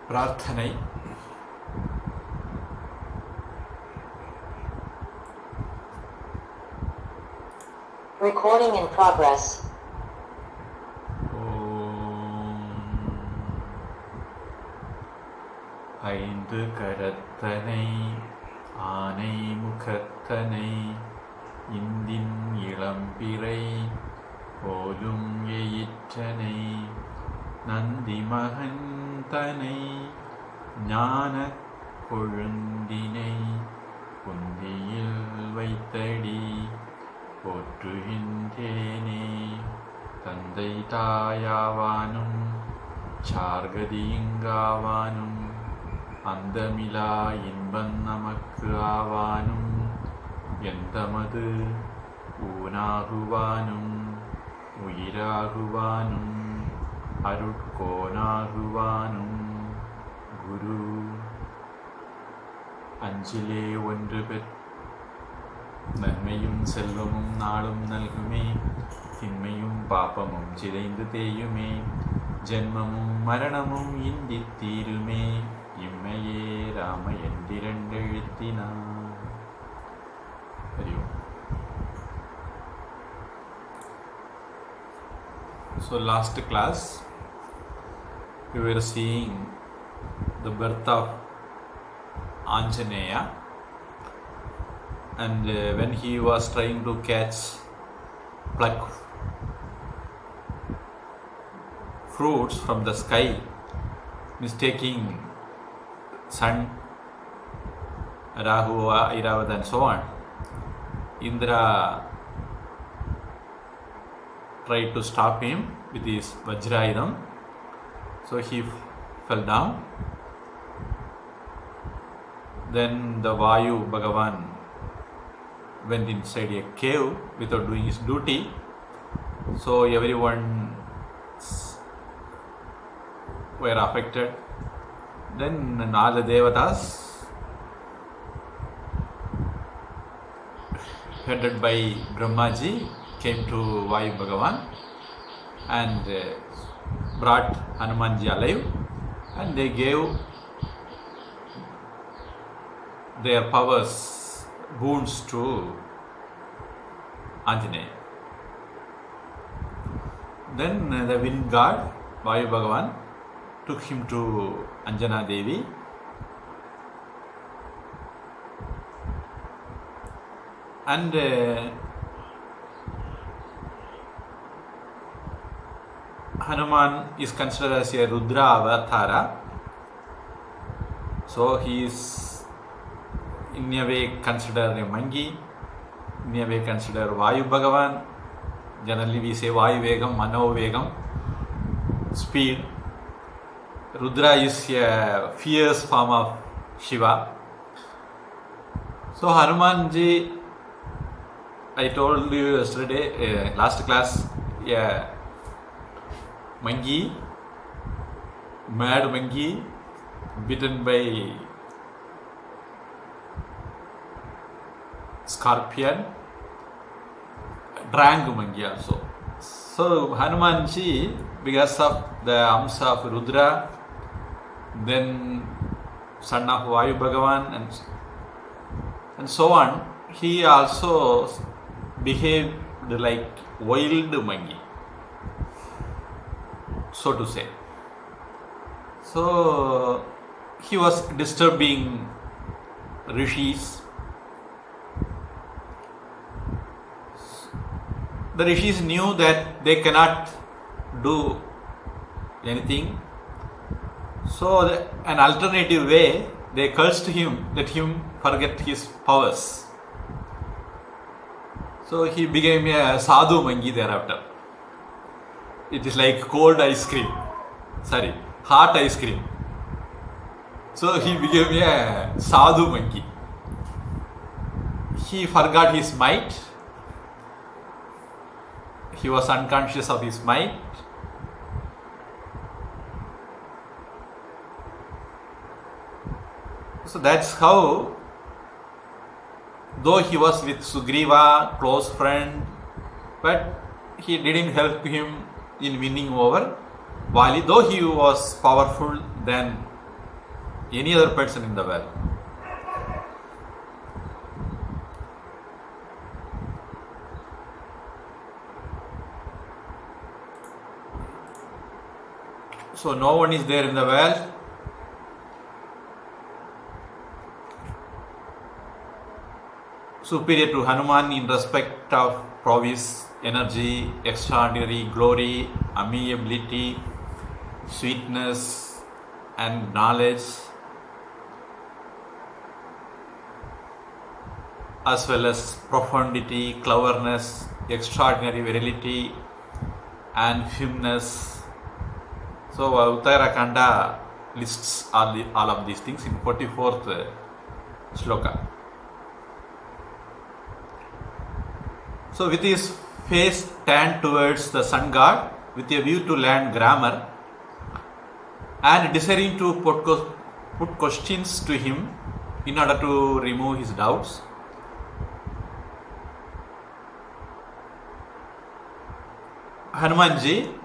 பிரார்த்தனை. Recording in progress. ஐந்து கரத்தனை ஆனை முகத்தனை இந்தின் இளம்பிறை போலும் எயிற்றனை நந்தி மகந்தனை ஞான கொழுந்தினை குந்தியில் வைத்தடி போற்றுகின்றேனே. தந்தை தாயாவானும் சார்கதியிங்காவானும் அந்தமிலா இன்பம் நமக்கு ஆவானும் எந்தமது ஊனாகுவானும் உயிராகுவானும் அருட்கோனாகுவானும் குரு. அஞ்சிலே ஒன்று நன்மையும் செல்வமும் நாளும் நல்குமே, திண்மையும் பாப்பமும் சிதைந்து தேயுமே, ஜென்மமும் மரணமும் இந்தி தீருமே, இம்மையே ராம என்றிரண்டெழுத்தினார். தெரியும். So last class we were seeing the birth of Anjaneya, and when he was trying to pluck fruits from the sky, mistaking sun, Rahu, Iravad and so on, Indra tried to stop him with his Vajrayudham, so he fell down. Then the Vayu Bhagavan went inside a cave without doing his duty, so everyone were affected. Then all the devatas, headed by Brahmaji, came to Vayu Bhagavan and brought Hanumanji alive, and they gave their powers, boons to Anjaneya. Then the wind god Vayu Bhagavan took him to Añjana Devi, and Hanuman is considered as a Rudra Avatara, so he is in a way considered a Mangi, in a way considered Vayu Bhagavan. Generally we say Vayu Vegam, Mano Vegam, speed. Rudra is a fierce form of Shiva. So Hanumanji, I told you yesterday, last class, Mangi, mad Mangi, bitten by scorpion, drank Mangi also. So Hanumanji, because of the Amsa of Rudra, then son of Vayu Bhagavan and so on, he also behaved like wild Mangi, so to say. So he was disturbing Rsis. The Rshis knew that they cannot do anything, so an alternative way, they cursed him, let him forget his powers. So he became a sadhu Mangi thereafter. It is like hot ice cream. So he became a sadhu Mangi. He forgot his might. He was unconscious of his might. So that's how, though he was with Sugriva, close friend, but he didn't help him in winning over Vali, though he was powerful than any other person in the world. So no one is there in the world superior to Hanuman in respect of prowess, energy, extraordinary glory, amiability, sweetness and knowledge, as well as profundity, cleverness, extraordinary virility and firmness. So Uttara Kanda lists all of these things in 44th shloka. So with his face turned towards the sun god, with a view to learn grammar and desiring to put questions to him in order to remove his doubts, Hanumanji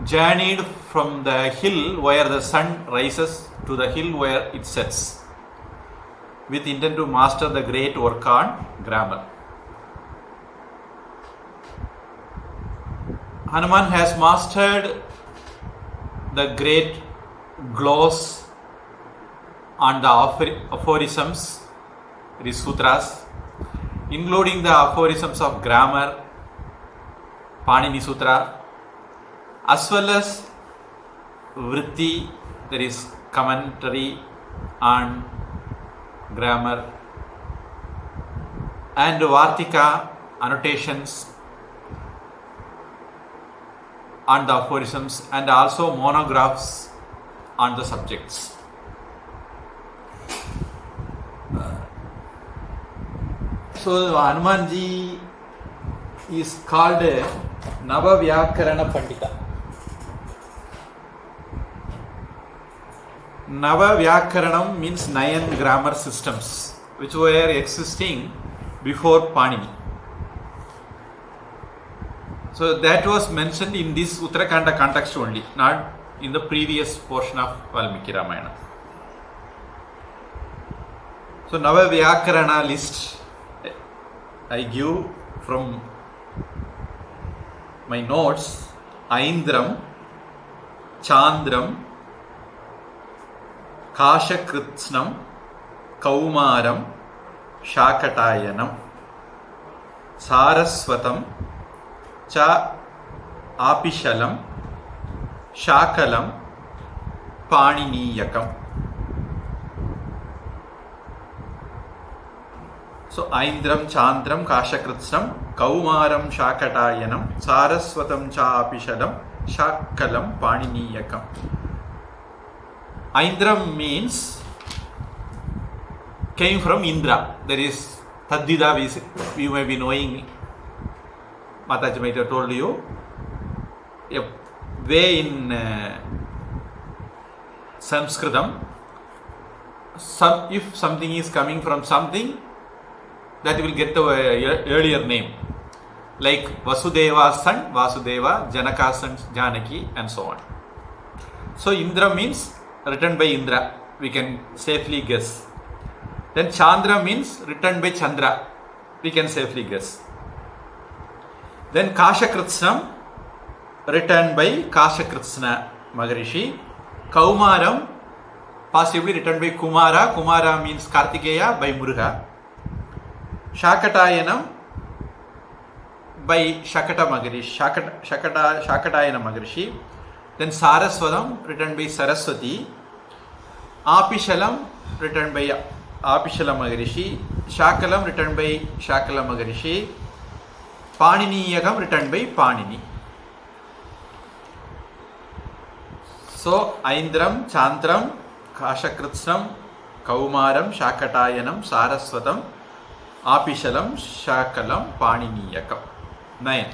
journeyed from the hill where the sun rises to the hill where it sets, with intent to master the great work on grammar. Hanuman has mastered the great gloss on the aphorisms, sutras, including the aphorisms of grammar, Panini Sutra, as well as Vrti, there is commentary on grammar, and Värtika, annotations on the aphorisms, and also monographs on the subjects. So Hanumanji is called Nava Vyakarana Pandita. Nava Vyakaranam means 9 grammar systems which were existing before Panini. So that was mentioned in this Uttara Kanda context only, not in the previous portion of Valmiki Ramayana. So Nava Vyakarana list I give from my notes: Aindram, Chandram, Kashakritsnam, Kaumaram, Shakatayanam, Saraswatam, Cha Apishalam, Shakalam, Paniniyakam. So Aindram, Chandram, Kashakritsnam, Kaumaram, Shakatayanam, Saraswatam, Cha Apishalam, Shakalam, Paniniyakam. Aindram means came from Indra. There is Tadvida, we may be knowing, Mataji might have told you, a way in Sanskritam, if something is coming from something, that will get the earlier name. Like Vasudeva's son, Vasudeva, Janaka's son, Janaki, and so on. So Indra means written by Indra, we can safely guess. Then Chandra means written by Chandra, we can safely guess. Then Kashakritsnam, written by Kashakritsna Maharishi. Kaumaram, possibly written by Kumara. Kumara means Kartikeya by Muruga. Shakatayanam by Shakata Maharishi, Shakatayana Maharishi. Then Saraswatam, written by Saraswati. Apishalam, written by Apishala Maharishi. Shakalam, written by Shakala Maharishi. Paniniyakam, written by Panini. So Aindram, Chandram, Kashakritsnam, Kaumaram, Shakatayanam, Saraswatam, Apishalam, Shakalam, Paniniyakam. 9.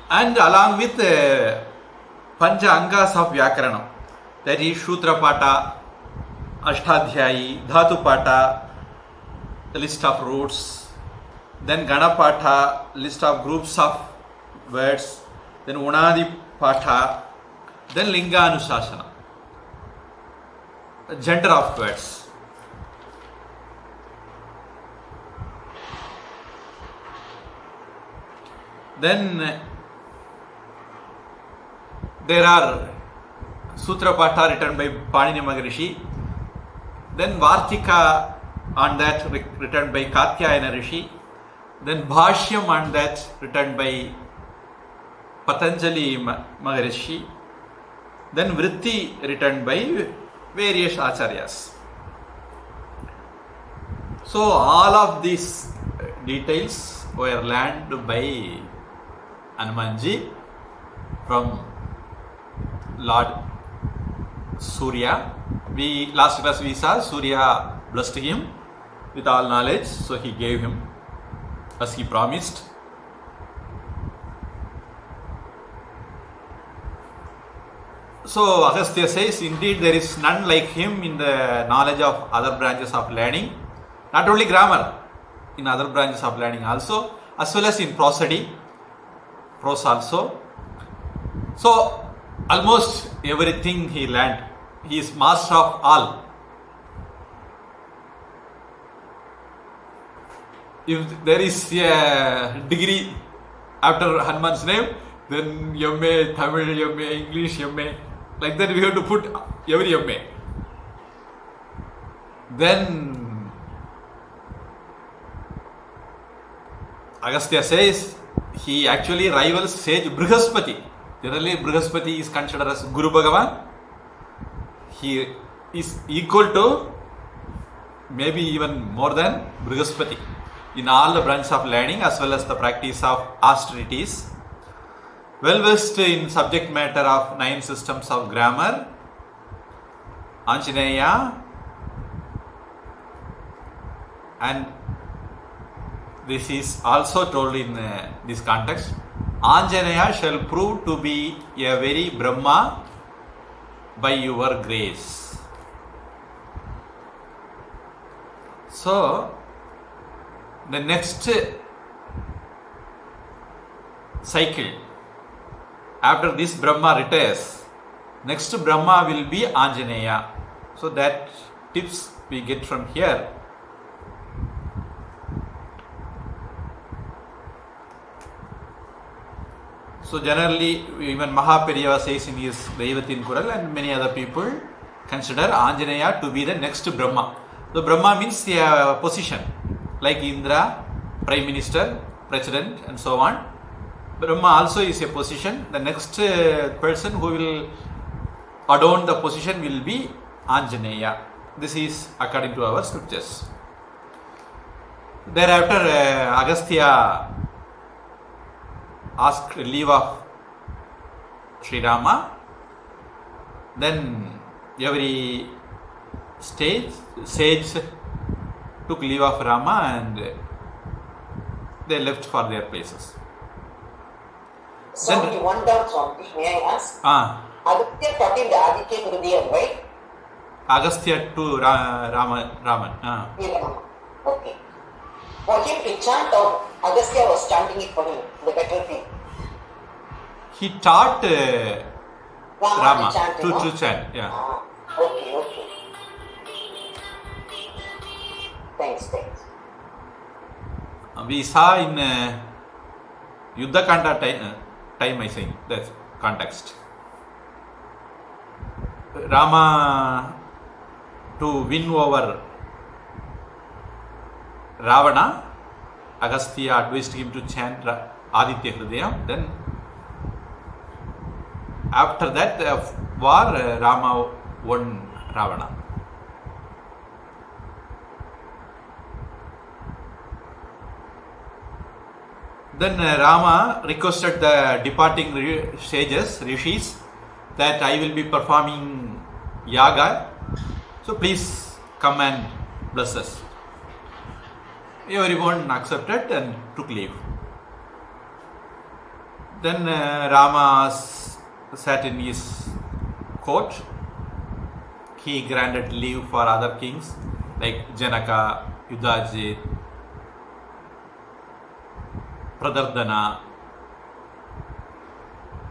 And along with Pancha Angas of Vyakaranam, that is Shutra Pata, Ashtadhyayi, Dhatu Pata, the list of roots, then Ganapatha, list of groups of words, then Unadi Patha, then Linga Anushasana, gender of words. Then there are Sutra Patha written by Panini Maharishi, then Värtika on that written by Katyayana Rishi, then Bhashyam on that written by Patanjali Maharishi, then Vrti written by various acharyas. So all of these details were learned by Hanumanji from Lord Surya. Last class we saw Surya blessed him with all knowledge, so he gave him as he promised. So Agastya says, indeed there is none like him in the knowledge of other branches of learning, not only grammar, in other branches of learning also, as well as in prosody, prose also. So almost everything he learned, he is master of all. If there is a degree after Hanuman's name, then MA, Tamil, MA, English, MA, like that we have to put every MA. Then Agastya says he actually rivals Sage Brhaspati. Generally Brhaspati is considered as Guru Bhagavan. He is equal to, maybe even more than Brhaspati in all the branches of learning as well as the practice of austerities. Well versed in subject matter of 9 systems of grammar, Anjaneya, and this is also told in this context, Anjaneya shall prove to be a very Brahma by your grace. So the next cycle, after this Brahma retires, next Brahma will be Anjaneya. So that tips we get from here. So generally, even Mahaperiyava says in his Daivatin Kural, and many other people consider Anjaneya to be the next Brahma. So Brahma means a position, like Indra, Prime Minister, President, and so on. Brahma also is a position. The next person who will adorn the position will be Anjaneya. This is according to our scriptures. Thereafter, Agastya asked leave of Sri Rama. Then every sage took leave of Rama and they left for their places. Sorry, one doubt, Swami, may I ask? Agastya taught him the Aditya Hridayam, right? Agastya to Raman. Yeah. Okay. For him to chant, or Agastya was chanting it for him, the better thing? He taught Rama to chant. Yeah. Okay. Thanks. We saw in Uttara Kanda time, I think, that's context. Rama, to win over Ravana, Agastya advised him to chant Aditya Hridayam. Then after that war, Rama won Ravana. Then Rama requested the departing sages, Rsis, that I will be performing yaga, so please come and bless us. Everyone accepted and took leave. Then Rama sat in his court. He granted leave for other kings like Janaka, Yudhajit, Pradardana,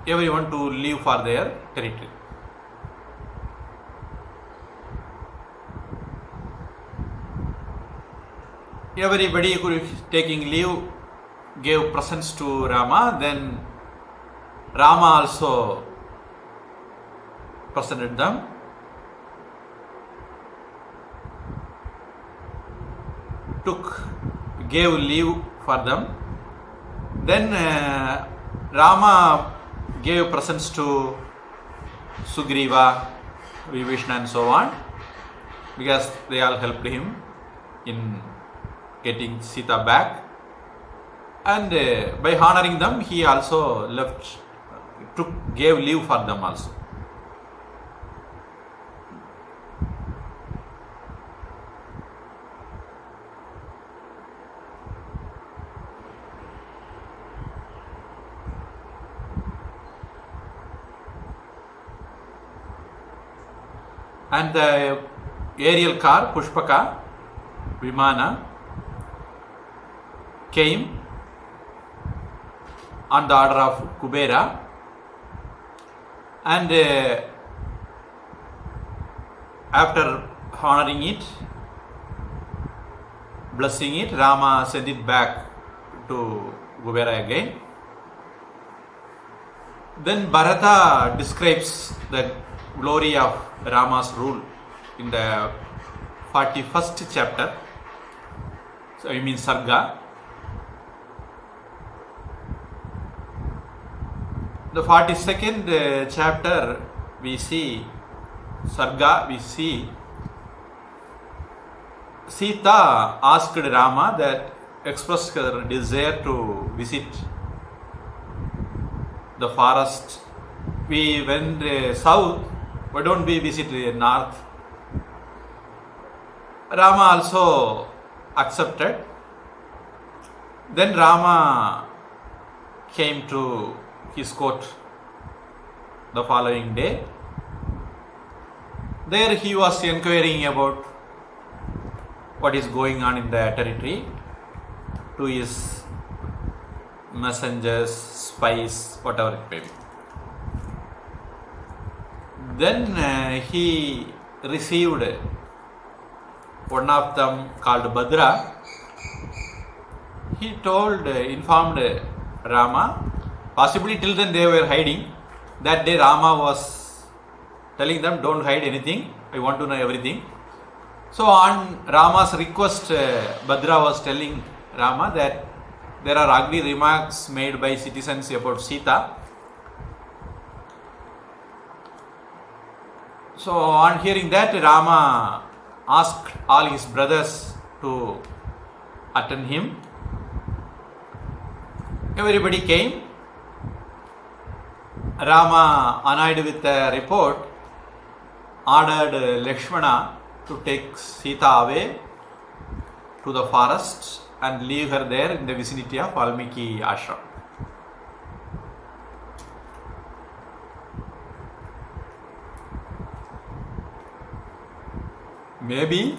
everyone to leave for their territory. Everybody who is taking leave gave presents to Rama, then Rama also presented them. Gave leave for them. Then Rama gave presents to Sugriva, Vibhishana and so on, because they all helped him in getting Sita back. And by honoring them, he also gave leave for them also. And the aerial car, Pushpaka, Vimana, came on the order of Kubera, and after honoring it, blessing it, Rama sent it back to Kubera again. Then Bharata describes the glory of Rama's rule in the 41st chapter, so I mean Sarga. The 42nd chapter, we see Sarga, we see Sita asked Rama that expressed her desire to visit the forest. We went south, why don't we visit the north? Rama also accepted. Then Rama came to his court the following day. There he was inquiring about what is going on in the territory to his messengers, spies, whatever it may be. Then he received one of them called Bhadra. He informed Rama, possibly till then they were hiding. That day Rama was telling them, don't hide anything, I want to know everything. So on Rama's request, Bhadra was telling Rama that there are ugly remarks made by citizens about Sita. So on hearing that, Rama asked all his brothers to attend him. Everybody came. Rama, annoyed with the report, ordered Lakshmana to take Sita away to the forest and leave her there in the vicinity of Valmiki ashram. Maybe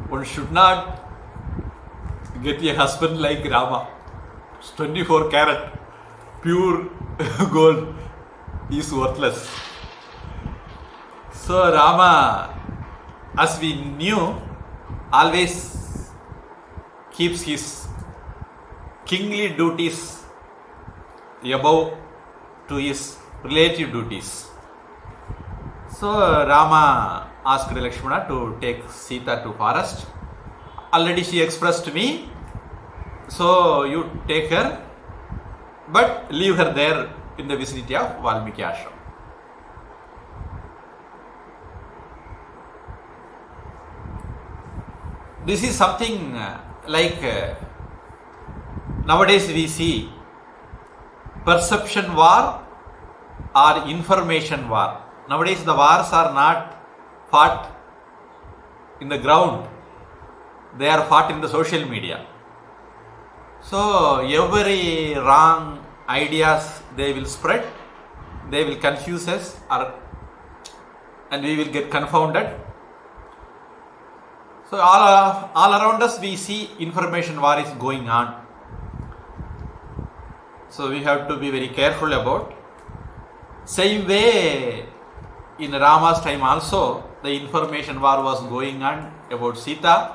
one should not get a husband like Rama. It's 24 karat pure gold is worthless. So Rama, as we knew, always keeps his kingly duties above to his relative duties. So Rama asked Lakshmana to take Sita to forest. Already she expressed me, so you take her, but leave her there in the vicinity of Valmiki ashram. This is something like nowadays we see perception war or information war. Nowadays the wars are not fought in the ground, they are fought in the social media. So every wrong ideas they will spread, they will confuse us and we will get confounded. So all around us we see information war is going on. So we have to be very careful about. Same way in Rama's time also the information war was going on about Sita.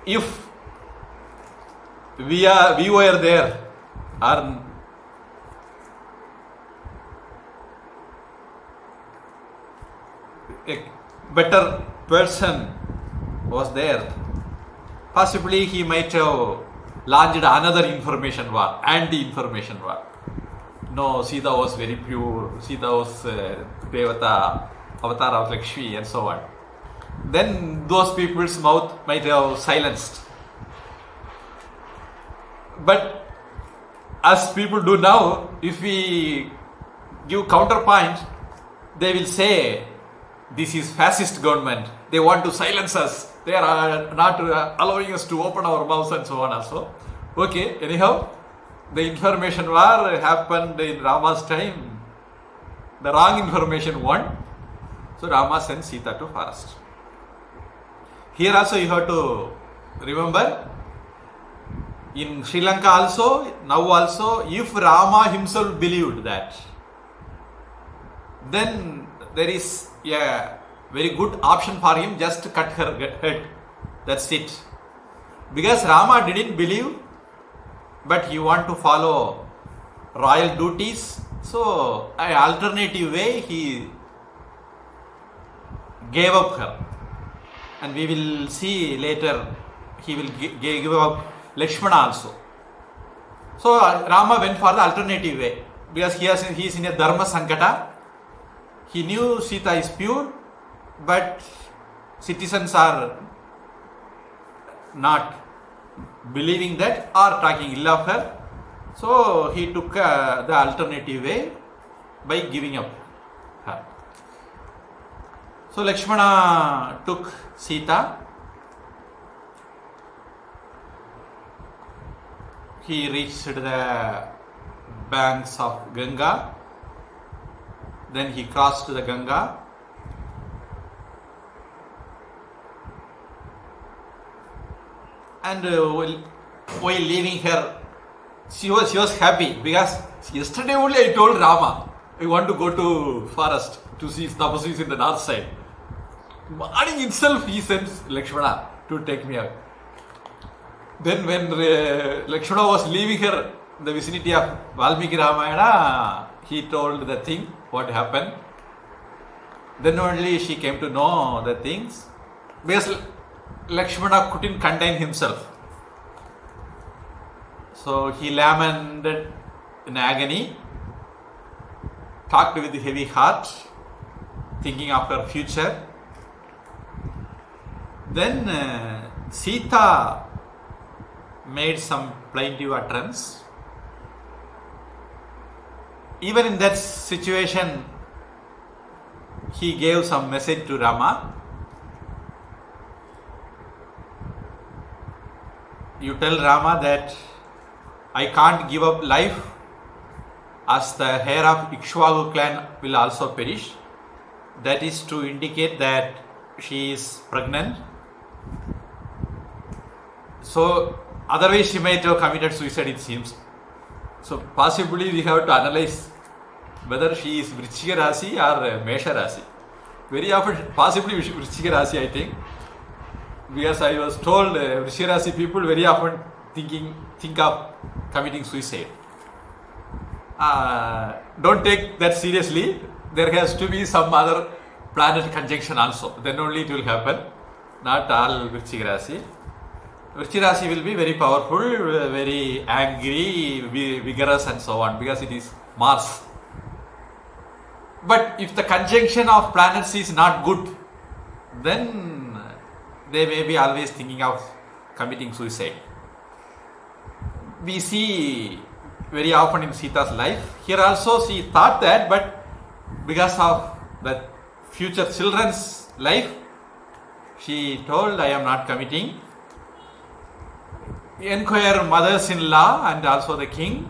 If we were there, or a better person was there, possibly he might have launched another information war, anti-information war. No, Sita was very pure, Sita was Devata, avatar of Lakshmi, and so on. Then those people's mouth might have silenced. But as people do now, if we give counterpoint, they will say, this is fascist government, they want to silence us, they are not allowing us to open our mouths and so on also. Okay, anyhow, the information war happened in Rama's time. The wrong information won. So Rama sent Sita to forest. Here also you have to remember, in Sri Lanka also, now also, if Rama himself believed that, then there is a very good option for him, just to cut her head. That's it. Because Rama didn't believe, but he want to follow royal duties, so an alternative way he gave up her. And we will see later he will give up Lakshmana also. So Rama went for the alternative way, because he is in a dharma sankata. He knew Sita is pure, but citizens are not believing that or talking ill of her. So he took the alternative way by giving up her. So Lakshmana took Sita. He reached the banks of Ganga. Then he crossed the Ganga. And while leaving her, she was happy, because yesterday only I told Rama, I want to go to forest to see tapasvis in the north side. Morning itself he sends Lakshmana to take me out. Then when Lakshmana was leaving her in the vicinity of Valmiki Ramayana, he told the thing, what happened. Then only she came to know the things, because Lakshmana couldn't contain himself. So he lamented in agony, talked with a heavy heart, thinking of her future. Then Sita made some plaintive utterance. Even in that situation, he gave some message to Rama. You tell Rama that I can't give up life, as the hair of Ikshvaku clan will also perish. That is to indicate that she is pregnant. So otherwise she might have committed suicide, it seems. So possibly we have to analyze whether she is Vrtika Rasi or Mesha Rasi. Very often, possibly Vrtika Rasi, I think. Because I was told Vrtika Rasi people very often think of committing suicide. Don't take that seriously. There has to be some other planet conjunction also. Then only it will happen. Not all Vrtika Rasi. Vrtika Rasi will be very powerful, very angry, vigorous and so on, because it is Mars. But if the conjunction of planets is not good, then they may be always thinking of committing suicide. We see very often in Sita's life. Here also she thought that, but because of the future children's life, she told, I am not committing. Inquire mothers-in-law and also the king,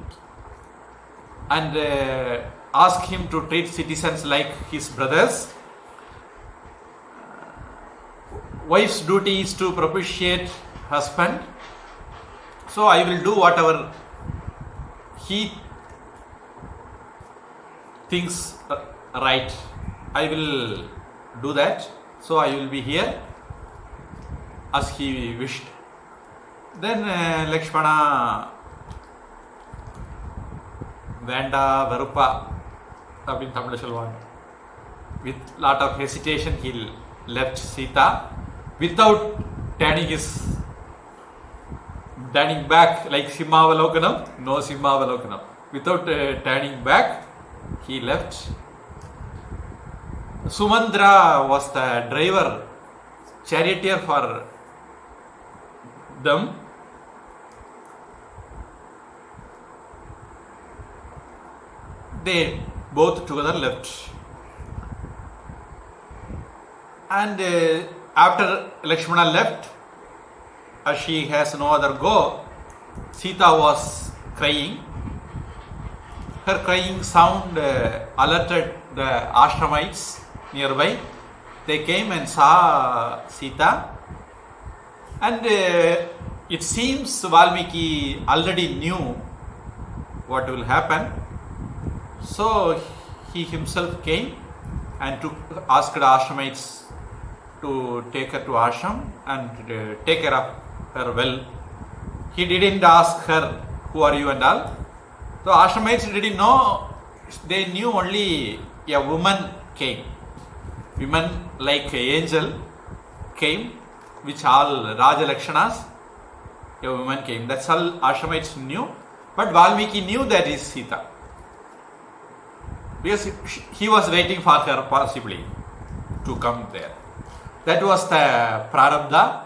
and ask him to treat citizens like his brothers. wife's duty is to propitiate husband. So I will do whatever he thinks right. I will do that. So I will be here as he wished. Then Lakshmana Vanda Varupa அப்படின்னு தமிழ்ல சொல்லுவாங்க. With lot of hesitation he left Sita without turning back like Simhavalokanam. No Simhavalokanam. Without turning back he left. Sumandra was the driver, charioteer for them. They both together left. And after Lakshmana left, as she has no other go, Sita was crying. Her crying sound alerted the ashramites nearby. They came and saw Sita, and it seems Valmiki already knew what will happen. So he himself came and asked the ashramites to take her to ashram and take care of her well. He didn't ask her, who are you and all. So ashramites didn't know, they knew only a woman came. Women like angel came, which all Raja Lakshanas, a woman came. That's all ashramites knew. But Valmiki knew that is Sita. Because he was waiting for her possibly to come there. That was the prarabdha,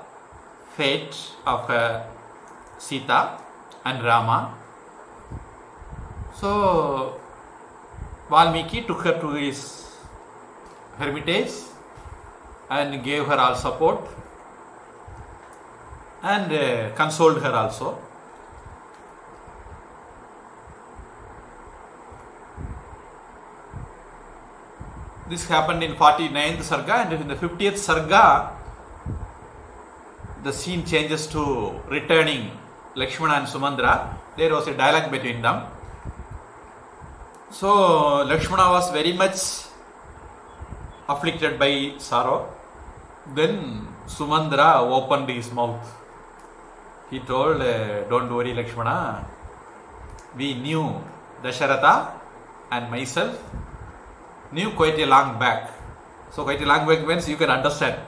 fate of Sita and Rama. So Valmiki took her to his hermitage and gave her all support and consoled her also. This happened in 49th Sarga, and in the 50th Sarga, the scene changes to returning Lakshmana and Sumandra. There was a dialogue between them. So Lakshmana was very much afflicted by sorrow. Then Sumandra opened his mouth. He told, don't worry Lakshmana, we knew Dasharatha and myself knew quite a long back. So quite a long back means you can understand.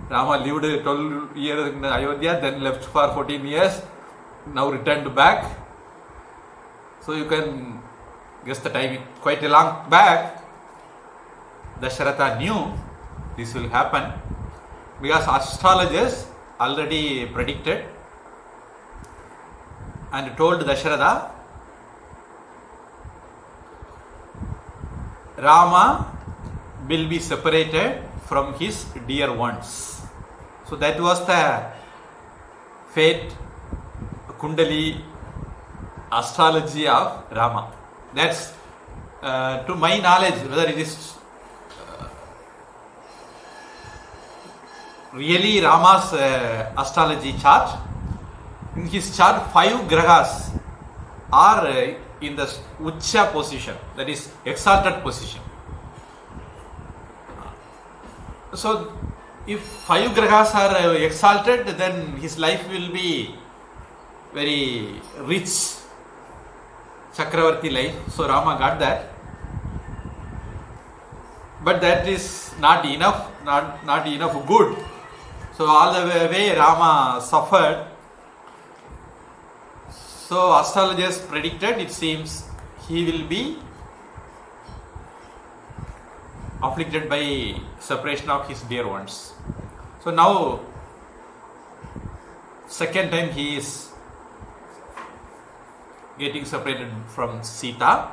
Rama lived 12 years in Ayodhya, then left for 14 years, now returned back. So you can guess the time. Quite a long back, Dasharatha knew this will happen because astrologers already predicted and told Dasharatha, Rama will be separated from his dear ones. So that was the fate, Kundali, astrology of Rama. That's to my knowledge, whether it is really Rama's astrology chart. In his chart, 5 grahas are in the Ucha position, that is exalted position. So if 5 grahas are exalted, then his life will be very rich, Chakravarti life. So Rama got that. But that is not enough, not enough good. So all the way Rama suffered. So astrologers predicted, it seems he will be afflicted by separation of his dear ones. So now, second time he is getting separated from Sita.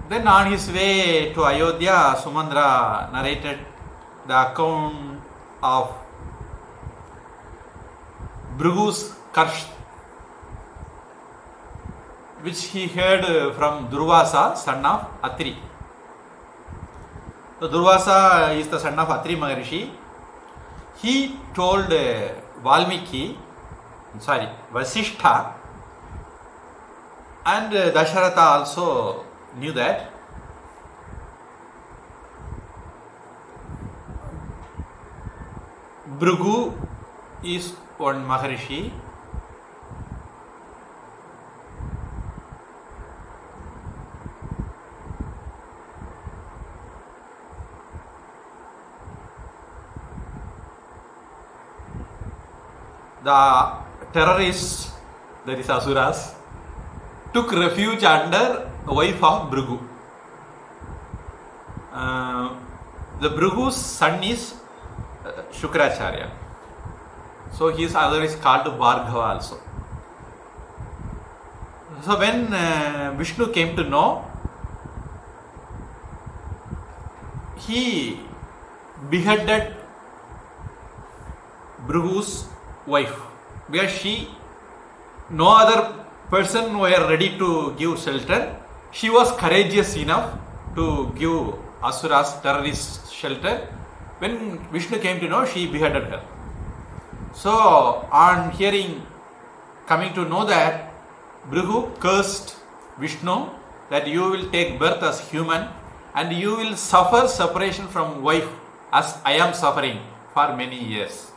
Then on his way to Ayodhya, Sumandra narrated the account of Bhrugu's curse, which he heard from Durvasa, son of Atri. So Durvasa is the son of Atri Maharishi, he told Vasishtha, and Dasharatha also knew that. Bhrigu is one Maharishi. The terrorists, that is Asuras, took refuge under the wife of Bhrigu. The Bhrigu's son is Shukracharya. So his other is called Bhargava also. So when Vishnu came to know, he beheaded Bhrigu's wife, because no other person were ready to give shelter. She was courageous enough to give Asuras terrorist shelter. When Vishnu came to know, she beheaded her. So on coming to know that, Bhrigu cursed Vishnu that you will take birth as human and you will suffer separation from wife as I am suffering for many years.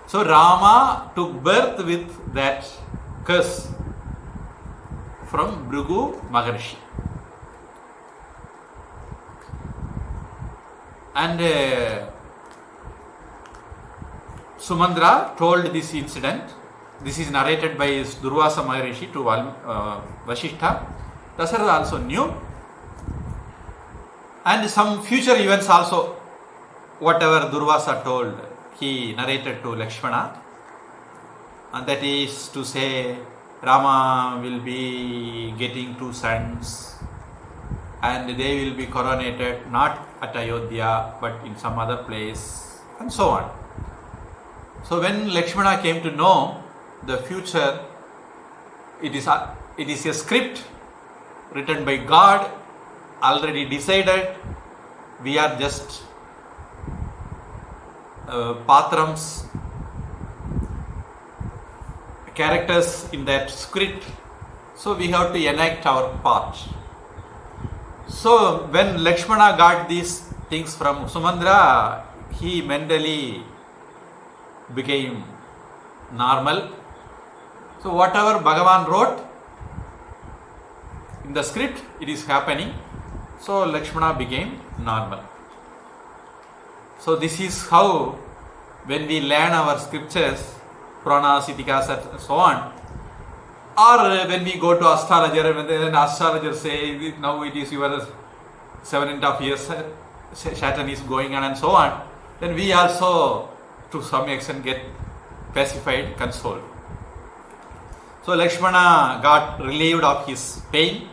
So Rama took birth with that curse from Bhrigu Maharshi. And Sumandra told this incident. This is narrated by Durvasa Maharishi to Vasishtha. Dasharatha also knew. And some future events also, whatever Durvasa told, he narrated to Lakshmana. And that is to say, Rama will be getting 2 sons and they will be coronated not at Ayodhya but in some other place, and so on. So when Lakshmana came to know the future, it is a script written by God, already decided. We are just patrams, characters in that script. So we have to enact our part. So when Lakshmana got these things from Sumandra, he mentally became normal. So whatever Bhagavan wrote in the script, it is happening. So Lakshmana became normal. So this is how, when we learn our scriptures, Puranas, Itikas, and so on, or when we go to astrologer, and then astrologer say, now it is your 7.5 years, Saturn is going on, and so on, then we also to some extent get pacified, consoled. So Lakshmana got relieved of his pain.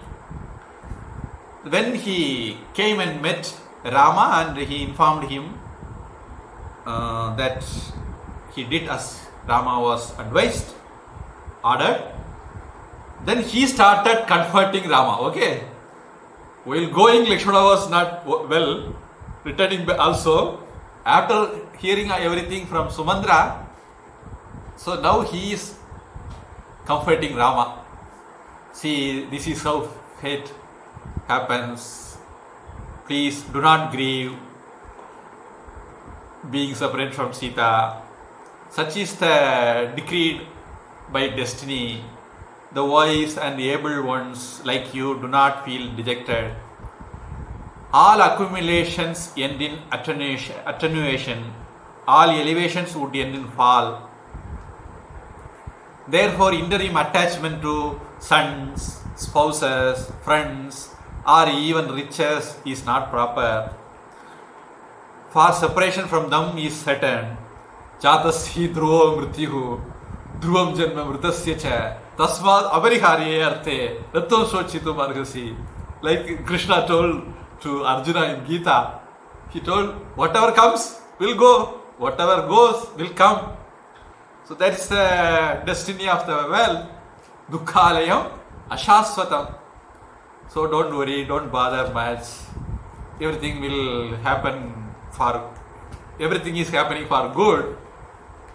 When he came and met Rama and he informed him that he did as Rama was advised, ordered, then he started comforting Rama. Okay, while going, Lakshmana was not well, returning also. After hearing everything from Sumandra, so now he is comforting Rama. See, this is how fate happens. Please do not grieve being separate from Sita. Such is the decreed by destiny. The wise and the able ones like you do not feel dejected. All accumulations end in attenuation. All elevations would end in fall. Therefore, interim attachment to sons, spouses, friends, or even riches is not proper. For separation from them is certain. Jatasya dhruva mrityuhu dhruvam janma mritasya cha tasmad apariharye arte rattam sochitum arhasi. Like Krishna told to Arjuna in Gita, he told, whatever comes will go, whatever goes will come. So that is the destiny of the world. Dukkhalayam ashasvatam. So don't worry, don't bother much. Everything will happen for everything is happening for good.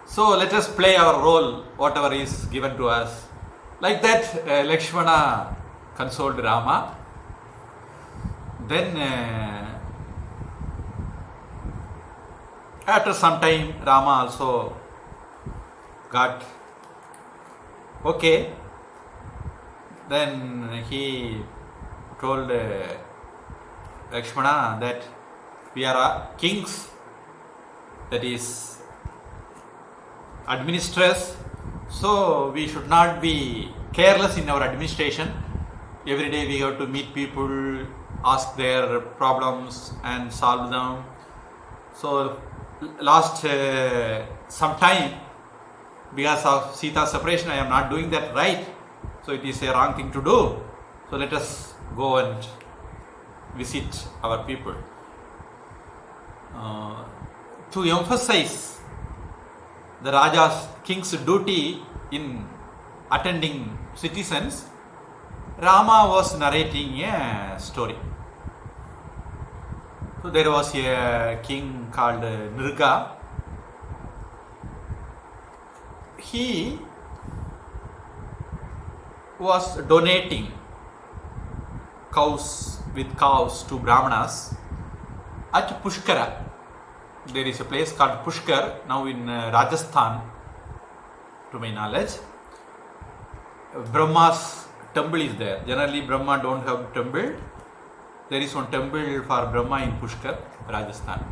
So let us play our role, whatever is given to us. Like that, Lakshmana consoled Rama. Then, after some time, Rama also got okay. Then he told Lakshmana that we are kings, that is administrators, so we should not be careless in our administration. Every day we have to meet people, ask their problems and solve them. So last some time, because of Sita's separation, I am not doing that right. So it is a wrong thing to do. So let us go and visit our people. To emphasize the Raja's king's duty in attending citizens, Rama was narrating a story. So there was a king called Nirga. He was donating cows to Brahmanas at Pushkara. There is a place called Pushkar now in Rajasthan, to my knowledge. Brahma's temple is there. Generally Brahma don't have temple. There is one temple for Brahma in Pushkar, Rajasthan.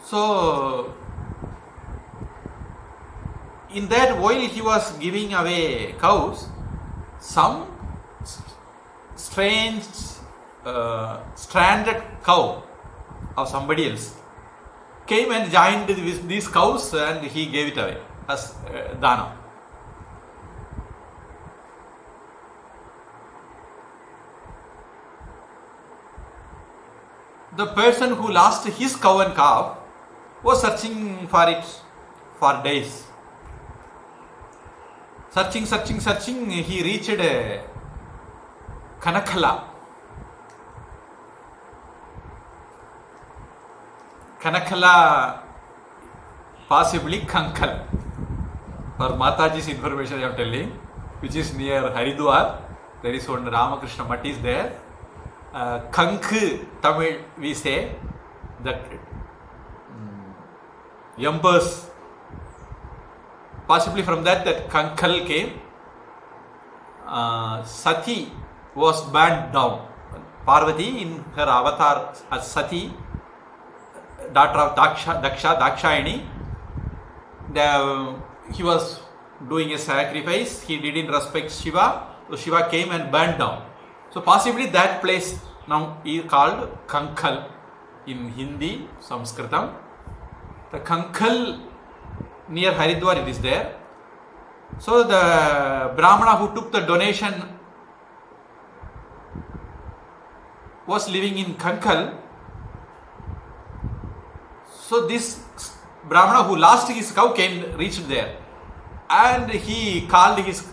So in that, while he was giving away cows, some strange stranded cow of somebody else came and joined with these cows, and he gave it away as dana. The person who lost his cow and calf was searching for it for days. Searching, he reached Kanakala. Kanakala, possibly Kankal. For Mataji's information I am telling, which is near Haridwar. There is one Ramakrishna Mat is there. Kank, Tamil we say, that embers. Possibly from that Kankal came. Sati was burned down. Parvati in her avatar as Sati, daughter of Dakshayani, he was doing a sacrifice. He didn't respect Shiva, so Shiva came and burned down. So possibly that place now is called Kankal in Hindi, Sanskritam. The Kankal near Haridwar it is there. So the Brahmana who took the donation was living in Kankal. So this Brahmana who lost his cow reached there, and he called his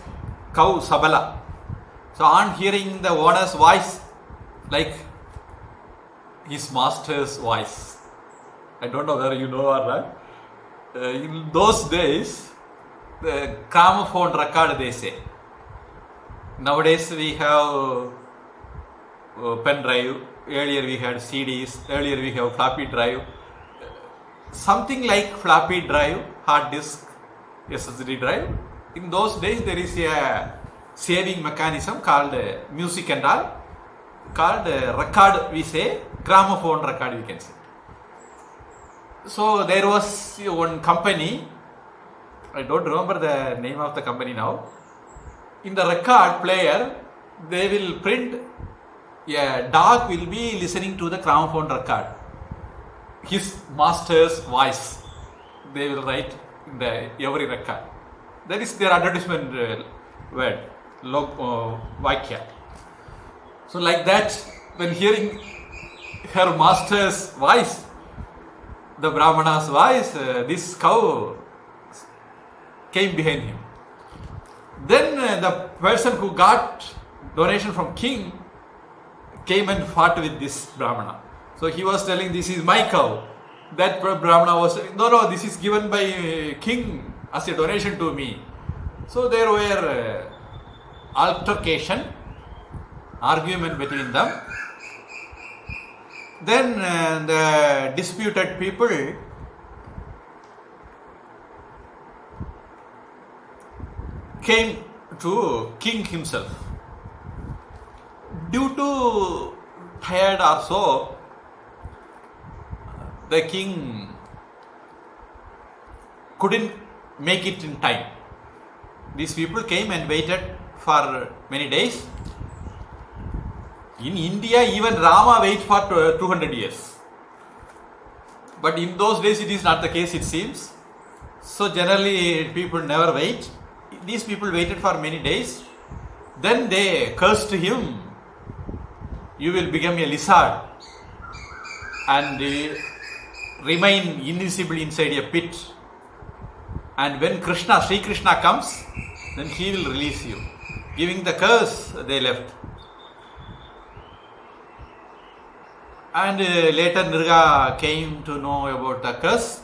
cow Sabala. So on hearing the owner's voice, like his master's voice, I don't know whether you know or not. In those days, the gramophone record they say. Nowadays we have pen drive. Earlier we had CDs. Earlier we have floppy drive. Something like floppy drive, hard disk, SSD drive. In those days there is a saving mechanism called music and all, called record we say, gramophone record we can say. So there was one company, I don't remember the name of the company now. In the record player, they will print a dog will be listening to the gramophone record. His master's voice, they will write in every record. That is their advertisement word, Vakya. So like that, when hearing her master's voice, the Brahmana's voice, this cow came behind him. Then the person who got donation from king came and fought with this Brahmana. So he was telling, this is my cow. That Brahmana was saying, no, this is given by king as a donation to me. So there were altercation, argument between them. Then the disputed people came to king himself. Due to tired or so, the king couldn't make it in time. These people came and waited for many days. In India, even Rama waited for 200 years. But in those days, it is not the case, it seems. So generally, people never wait. These people waited for many days. Then they cursed him. You will become a lizard and remain invisible inside a pit. And when Sri Krishna comes, then he will release you. Giving the curse, they left. And later Nirga came to know about the curse.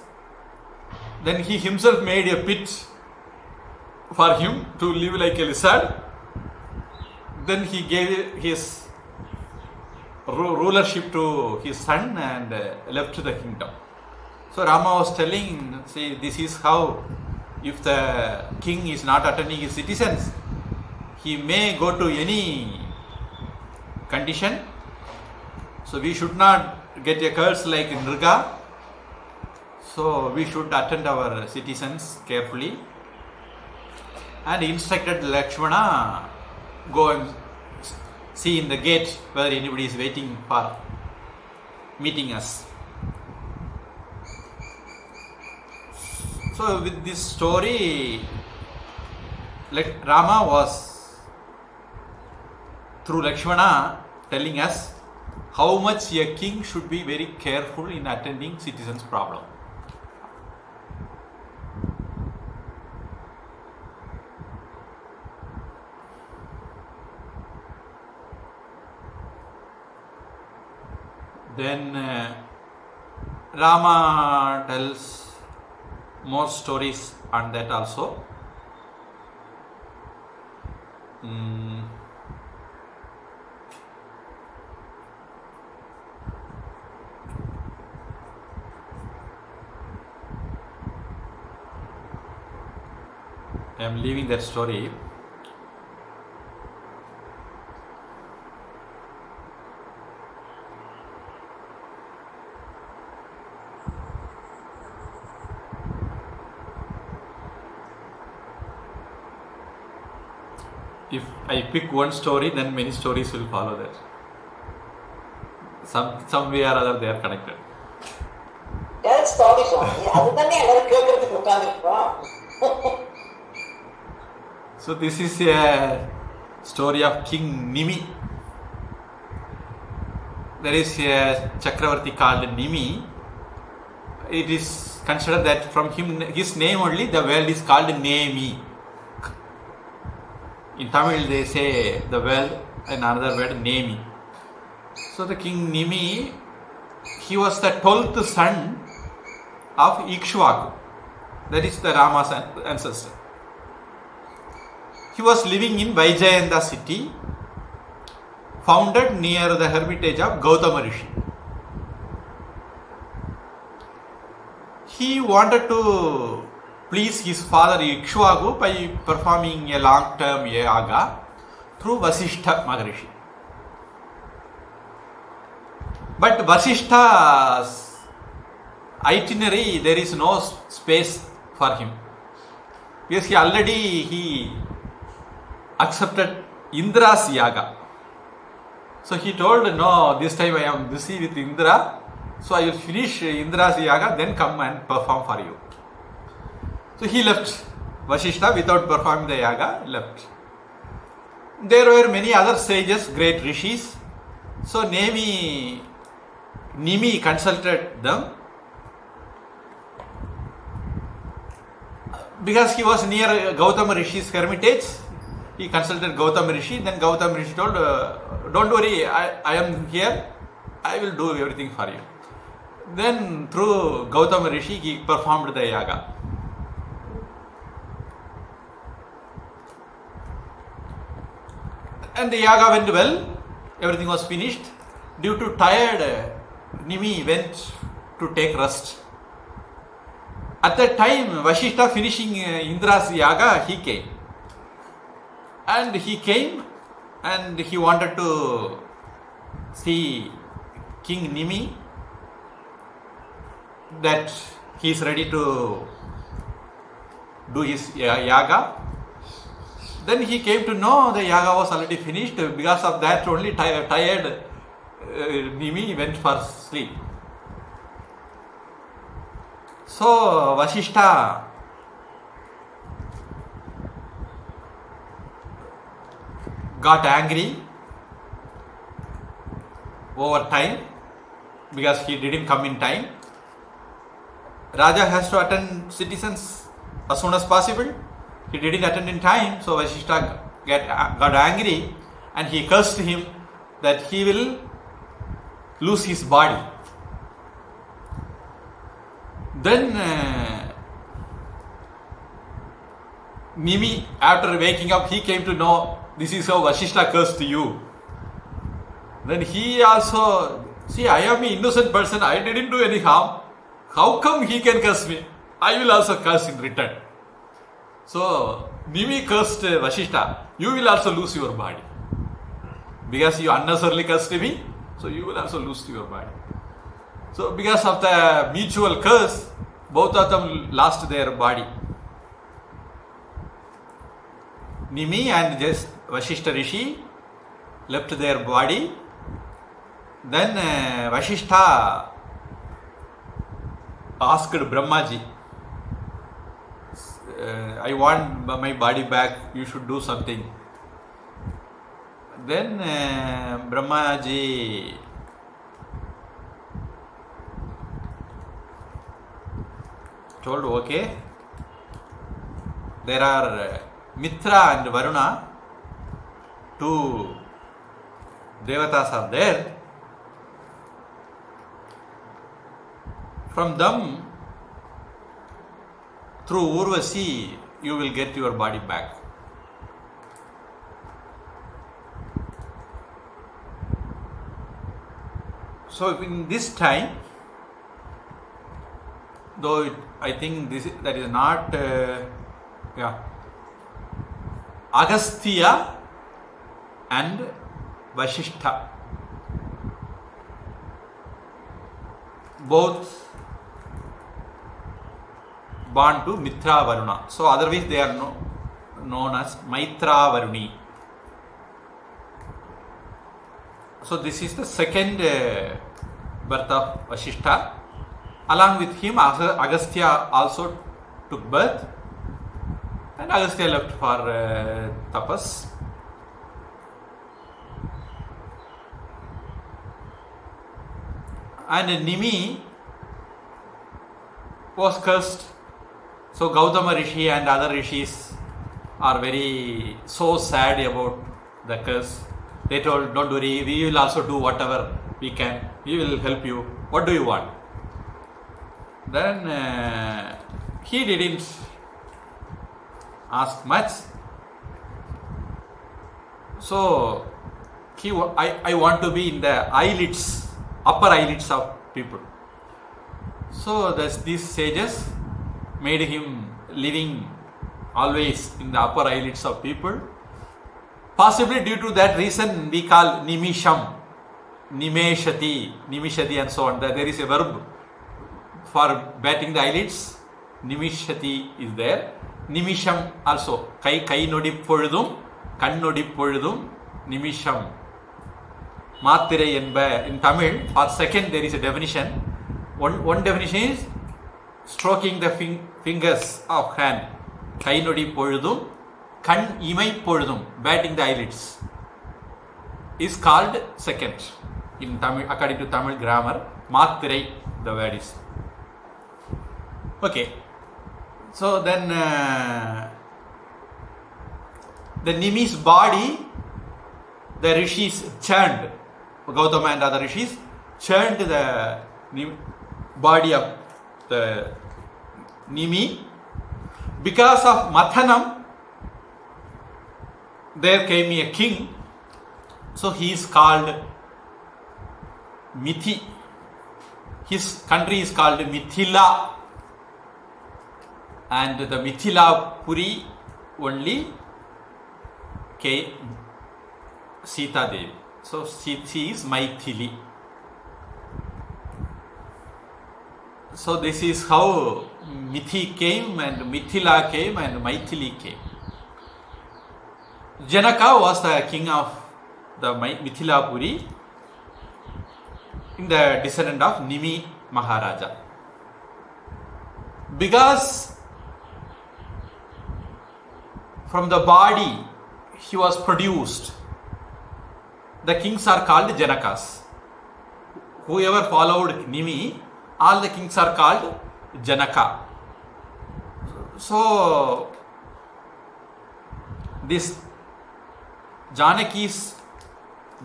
Then he himself made a pit for him to live like a lizard. Then he gave his rulership to his son and left the kingdom. So Rama was telling, see, this is how, if the king is not attending his citizens, he may go to any condition. So we should not get a curse like Nirga. So we should attend our citizens carefully. And instructed Lakshmana, go and see in the gate whether anybody is waiting for meeting us. So with this story, Rama was through Lakshmana telling us how much a king should be very careful in attending citizens' problem. Then Rama tells more stories on that also. I am leaving that story. If I pick one story, then many stories will follow that. Some way or other they are connected. Tell stories only. So this is a story of King Nimi. There is a Chakravarti called Nimi. It is considered that from his name only the world is called Nemi. In Tamil they say the world and another word Nemi. So the King Nimi, he was the 12th son of Ikshvaku. That is the Rama's ancestor. He was living in Vaijayanta city, founded near the hermitage of Gautama Rishi. He wanted to please his father Ikshvaku by performing a long-term yaga through Vasishtha Maharishi. But Vasishtha's itinerary, there is no space for him. Because he accepted Indra's yaga. So he told, no, this time I am busy with Indra, so I will finish Indra's yaga, then come and perform for you. So he left Vasishtha without performing the yaga, left. There were many other sages, great Rshis. So Nimi consulted them. Because he was near Gautama Rishi's hermitage, he consulted Gautama Rishi. Then Gautama Rishi told, don't worry, I am here, I will do everything for you. Then through Gautama Rishi, he performed the yaga. And the yaga went well, everything was finished. Due to tired, Nimi went to take rest. At that time, Vashishta finishing Indra's yaga, he came. And he came and he wanted to see King Nimi, that he is ready to do his yaga. Then he came to know the yaga was already finished. Because of that, only tired Nimi went for sleep. So Vashishta got angry over time because he didn't come in time. Raja has to attend citizens as soon as possible. He didn't attend in time, so Vashishta got angry and he cursed him that he will lose his body. Then Nimi, after waking up, he came to know this is how Vashishta cursed you. Then he also, see, I am an innocent person, I didn't do any harm. How come he can curse me? I will also curse in return. So Nimi cursed Vashishta, you will also lose your body. Because you unnecessarily cursed me, so you will also lose your body. So because of the mutual curse, both of them lost their body. Nimi and just Vashishta Rishi left their body. Then Vashishta asked Brahmaji, I want my body back, you should do something. Then Brahmaji told, okay, there are Mitra and Varuna, two devatas are there. From them, through Urvasi, you will get your body back. So in this time, though I think that is not, Agastya and Vashishta, both born to Mitra Varuna. So otherwise they are known as Maitra Varuni. So this is the second birth of Vashishta. Along with him, Agastya also took birth, and Agastya left for tapas. And Nimi was cursed. So Gautama Rishi and other rishis are very so sad about the curse. They told, don't worry, we will also do whatever we can. We will help you. What do you want? Then he didn't ask much. So I want to be in the eyelids, upper eyelids of people. So these sages made him living always in the upper eyelids of people. Possibly due to that reason we call Nimisham, Nimeshati and so on. There is a verb for batting the eyelids. Nimishati is there. Nimisham also. Kai nodi poludum, kan nodi poludum, Nimisham. Maathirai enba. In Tamil, for second there is a definition. One definition is stroking the fingers of hand. Kai nodi poludum, kan imai poludum, batting the eyelids, is called second in Tamil, according to Tamil grammar. Maathirai, the word is. Okay. So then the Nimi's body, the rishis churned, Gautama and other rishis churned the body of the Nimi. Because of Mathanam, there came a king, so he is called Mithi. His country is called Mithila, and the Mithila Puri only came Sita Devi. So she is Maithili. So this is how Mithi came, and Mithila came, and Maithili came. Janaka was the king of the Mithila Puri, in the descendant of Nimi Maharaja. Because from the body he was produced, the kings are called Janakas. Whoever followed Nimi, all the kings are called Janaka. So this Janaki's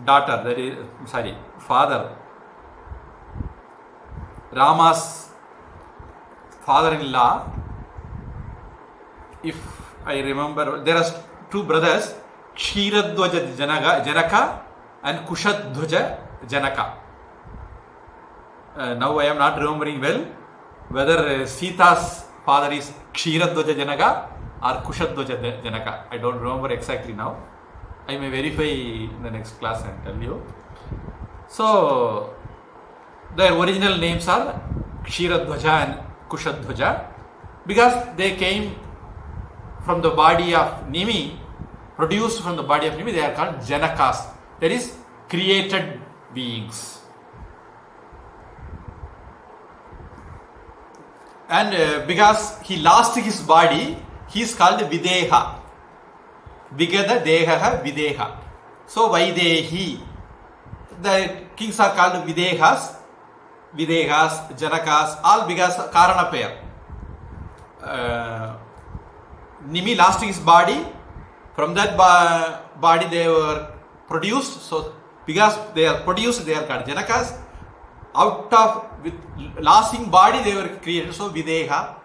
daughter, that is, father, Rama's father-in-law, if I remember, there are two brothers, Kshiradhwaja Janaka and Kushadhwaja Janaka. Now I am not remembering well whether Sita's father is Kshiradhwaja Janaka or Kushadhwaja Janaka. I don't remember exactly now. I may verify in the next class and tell you. So their original names are Kshiradhwaja and Kushadhwaja, because they came from the body of Nimi, produced from the body of Nimi. They are called Janakas, that is, created beings. And because he lost his body, he is called Videha. Vigada Dehaha Videha. So Vaidehi. The kings are called Videhas, Janakas, all because Karana pair. Nimi lost his body. From that body they were produced. So because they are produced, they are called Janakas. Out of with lasting body they were created, so Videha.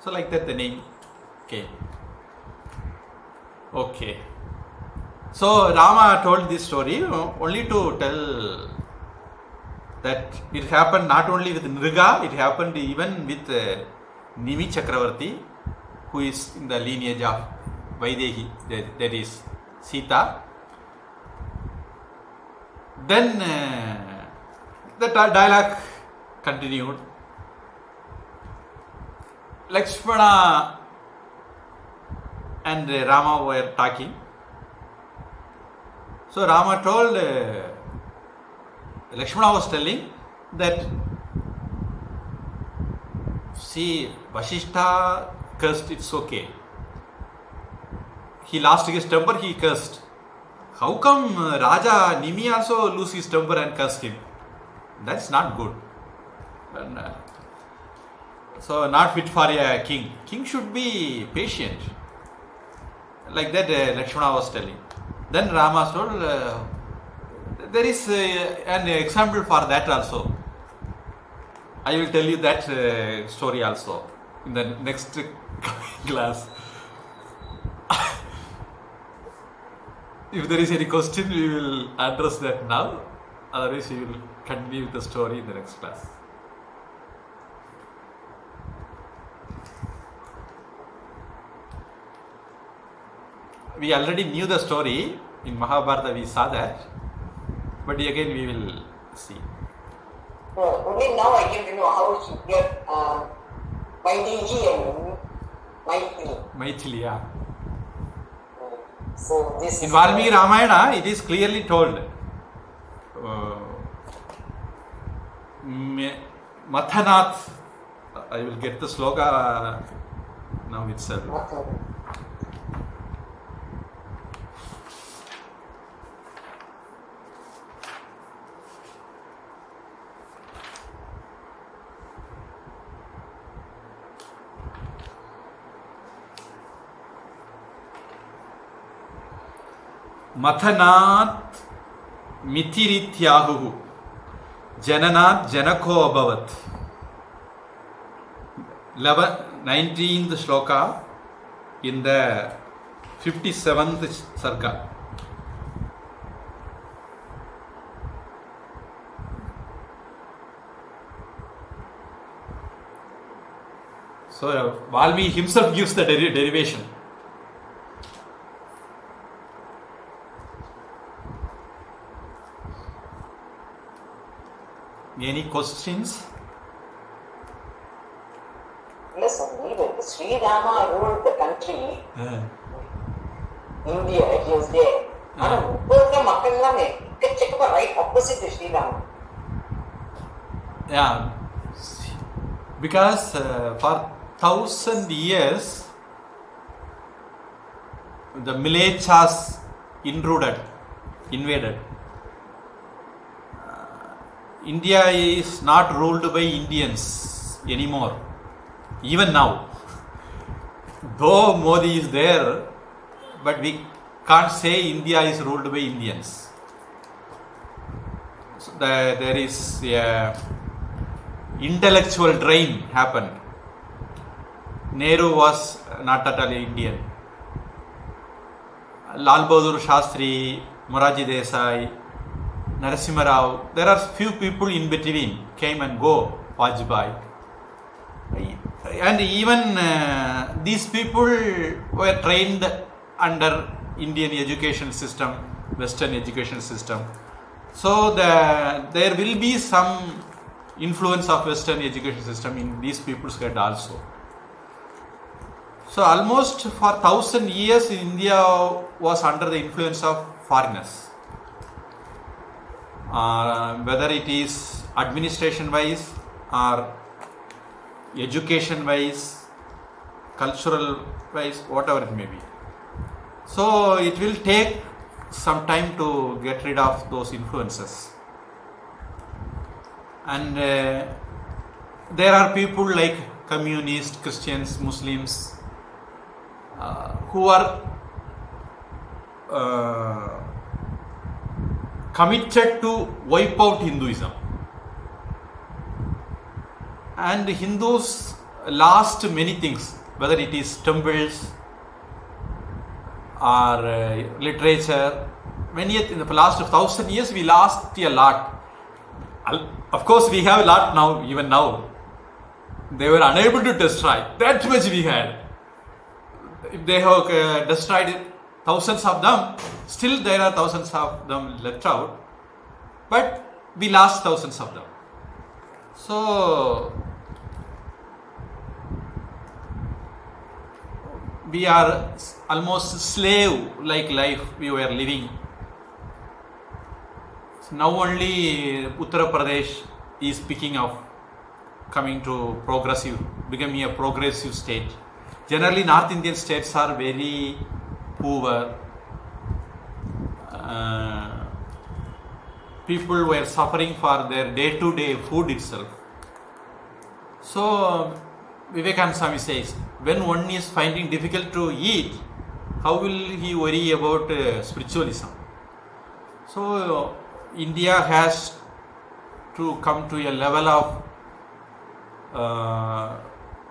So like that the name came. Okay. So Rama told this story only to tell that it happened not only with Nriga, it happened even with Nimi Chakravarti, who is in the lineage of Vaidehi, that is Sita. Then the dialogue continued. Lakshmana and Rama were talking. So Rama told, Lakshmana was telling that, see, Vasishtha cursed, it's okay. He lost his temper, he cursed. How come Raja Nimi also lose his temper and curse him? That's not good. And, so not fit for a king. King should be patient. Like that Lakshmana was telling. Then Rama told, there is an example for that also. I will tell you that story also in the next class. If there is any question, we will address that now. Otherwise, we will continue with the story in the next class. We already knew the story. In Mahabharata we saw that. But again we will see. Only now I came to know how to get Vaidehi and Maithili. Maithili, yeah. So this in is Valmiki Ramayana it is clearly told. Mathanath, I will get the sloka now itself. Mathanath Mithirithyahu Jananath Janako Abhavat. 19th shloka in the 57th sarga. So Valmiki himself gives the derivation. Any questions? Yes, even Sri Rama ruled the country. India, he was there. Right opposite the Sri Rama. Yeah, because for 1000 years the Milechas invaded. India is not ruled by Indians anymore. Even now, though Modi is there, but we can't say India is ruled by Indians. So there is a intellectual drain happened. Nehru was not at all Indian. Lal Bahadur Shastri, Moraji Desai, Narasimha Rao, there are few people in between, came and go, Vajpayee. And even these people were trained under Indian education system, Western education system. So there will be some influence of Western education system in these people's head also. So almost for 1000 years India was under the influence of foreigners. Whether it is administration wise or education wise, cultural wise, whatever it may be. So it will take some time to get rid of those influences. And there are people like communists, Christians, Muslims who are committed to wipe out Hinduism. And Hindus lost many things, whether it is temples or literature. Many in the last 1000 years we lost a lot. Of course we have a lot now, even now. They were unable to destroy. That much we had. If they have destroyed thousands of them, still there are thousands of them left out. But we lost thousands of them. So we are almost slave-like life we were living. So now only Uttara Pradesh is picking up, coming to becoming a progressive state. Generally, North Indian states are very poor. People were suffering for their day-to-day food itself. So Vivekananda Swami says, when one is finding difficult to eat, how will he worry about spiritualism? So India has to come to a level of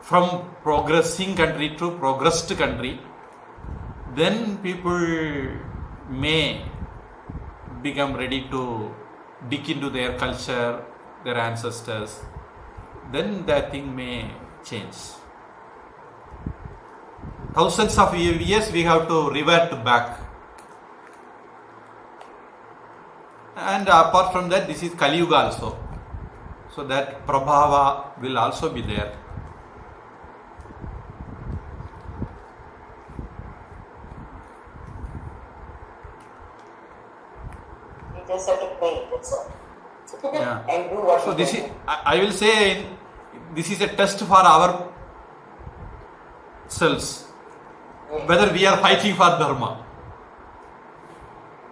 from progressing country to progressed country. Then people may become ready to dig into their culture, their ancestors. Then that thing may change. Thousands of years we have to revert back. And apart from that, this is Kali Yuga also. So that Prabhava will also be there. You just have to pray, that's all. Yeah. And do what So you this can is, do. I will say, this is a test for our selves, whether we are fighting for Dharma.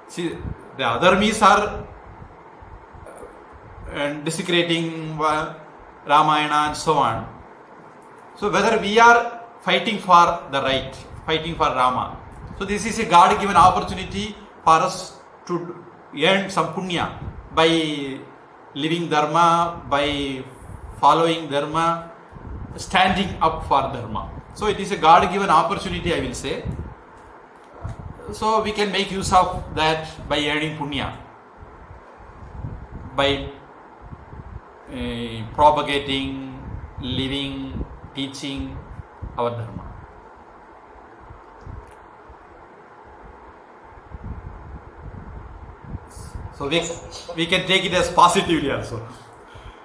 See, the Adharmis are desecrating Ramayana and so on. So whether we are fighting for the right, fighting for Rama. So this is a God-given opportunity for us to earn some punya by living Dharma, by following Dharma, standing up for Dharma. So it is a God-given opportunity, I will say. So we can make use of that by earning punya, by propagating, living, teaching our Dharma. So we can take it as positively also.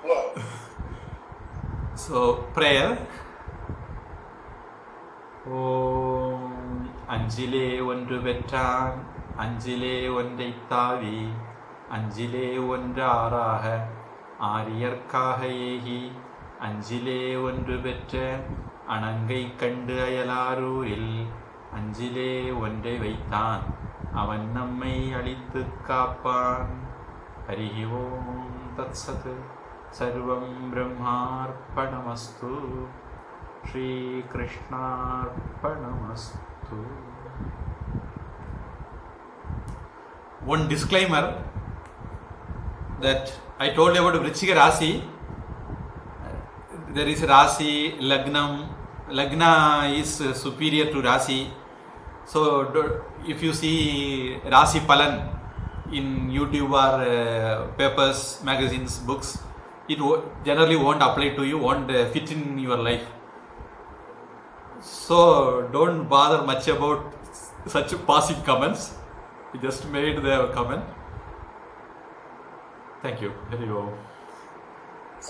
Yes. So prayer. அஞ்சிலே ஒன்று பெற்றான் அஞ்சிலே ஒன்றை தாவி அஞ்சிலே ஒன்று ஆறாக ஆரியர்க்காக ஏகி அஞ்சிலே ஒன்று பெற்ற அணங்கை கண்டு அயலாரூரில் அஞ்சிலே ஒன்றை வைத்தான் அவன் நம்மை அழித்து காப்பான். ஹரிஹி ஓம் தத் சத். சர்வம் பிரம்மார்ப்பணமஸ்து. Shri Krishnarpanamastu. One disclaimer that I told you about Vrtika Rasi. There is Rasi, Lagnam. Lagna is superior to Rasi. So if you see Rasi Palan in YouTube or papers, magazines, books, it generally won't apply to you, won't fit in your life. So don't bother much about such passing comments. We just made their comment. Thank you. Hari Om.